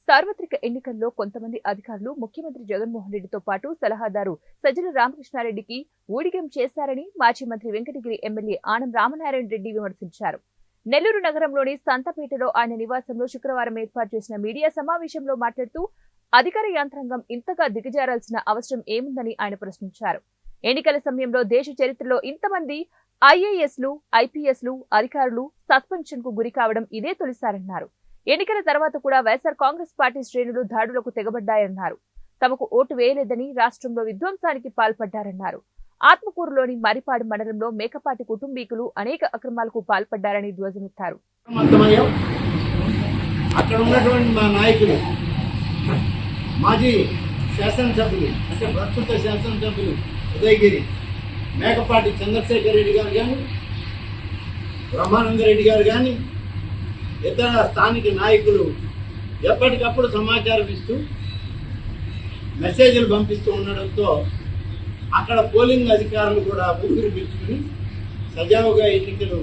సార్వత్రిక ఎన్నికల్లో కొంతమంది అధికారులు ముఖ్యమంత్రి జగన్మోహన్ రెడ్డితో పాటు సలహాదారు సజ్జల రామకృష్ణారెడ్డికి ఊడిగం చేశారని మాజీ మంత్రి వెంకటగిరి ఎమ్మెల్యే ఆనం రామనారాయణ రెడ్డి విమర్శించారు. నెల్లూరు నగరంలోని సంతపేటలో ఆయన నివాసంలో శుక్రవారం ఏర్పాటు చేసిన మీడియా సమావేశంలో మాట్లాడుతూ అధికార యంత్రాంగం ఇంతగా దిగజారాల్సిన అవసరం ఏముందని ఆయన ప్రశ్నించారు. ఎన్నికల సమయంలో దేశ చరిత్రలో ఇంతమంది ఐఏఎస్లు, ఐపీఎస్లు అధికారులు సస్పెన్షన్ కు గురి కావడం ఇదే తొలిసారన్నారు. ఎన్నికల తర్వాత కూడా వైఎస్ఆర్ కాంగ్రెస్ పార్టీ శ్రేణులు దాడులకు తెగబడ్డాయన్నారు. తమకు ఓటు వేయలేదని రాష్ట్రంలో విధ్వంసానికి పాల్పడ్డారన్నారు. ఆత్మకూరులోని మరిపాడు మండలంలో మేకపాటి కుటుంబీకులు అనేక అక్రమాలకు పాల్పడ్డారని ధ్వజమెత్తారు. అక్కడ ఉన్నటువంటి మా నాయకులు, మాజీ శాసనసభ్యులు అంటే ప్రస్తుత శాసనసభ్యులు ఉదయగిరి మేకపాటి చంద్రశేఖర్ రెడ్డి గారు కానీ, బ్రహ్మానంద రెడ్డి గారు కానీ, ఇతర స్థానిక నాయకులు ఎప్పటికప్పుడు సమాచారం ఇస్తూ మెసేజ్లు పంపిస్తూ ఉండడంతో అక్కడ పోలింగ్ అధికారులు కూడా ఊపిరి పీల్చుకుని సజావుగా ఎన్నికలు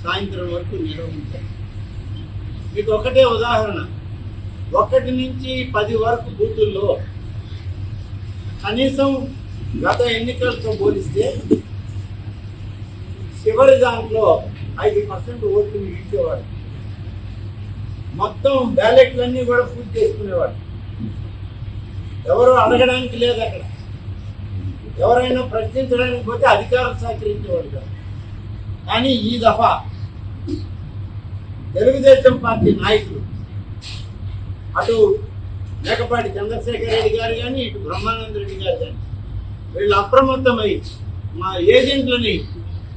సాయంత్రం వరకు నిర్వహించారు. మీకు ఒకటే ఉదాహరణ, 1 నుంచి 10 వరకు బూతుల్లో కనీసం గత ఎన్నికలతో పోలిస్తే చివరి దాంట్లో 5% ఓట్లు ఇచ్చేవాడు. మొత్తం బ్యాలెట్లన్నీ కూడా పూర్తి చేసుకునేవాడు. ఎవరు అడగడానికి లేదు. అక్కడ ఎవరైనా ప్రశ్నించడానికి పోతే అధికారం సహకరించేవాడు కాదు. కానీ ఈ దఫా తెలుగుదేశం పార్టీ నాయకులు, అటు మేకపాటి చంద్రశేఖర్ రెడ్డి గారు కానీ, ఇటు బ్రహ్మానంద రెడ్డి గారు కానీ, వీళ్ళు అప్రమత్తమై మా ఏజెంట్లని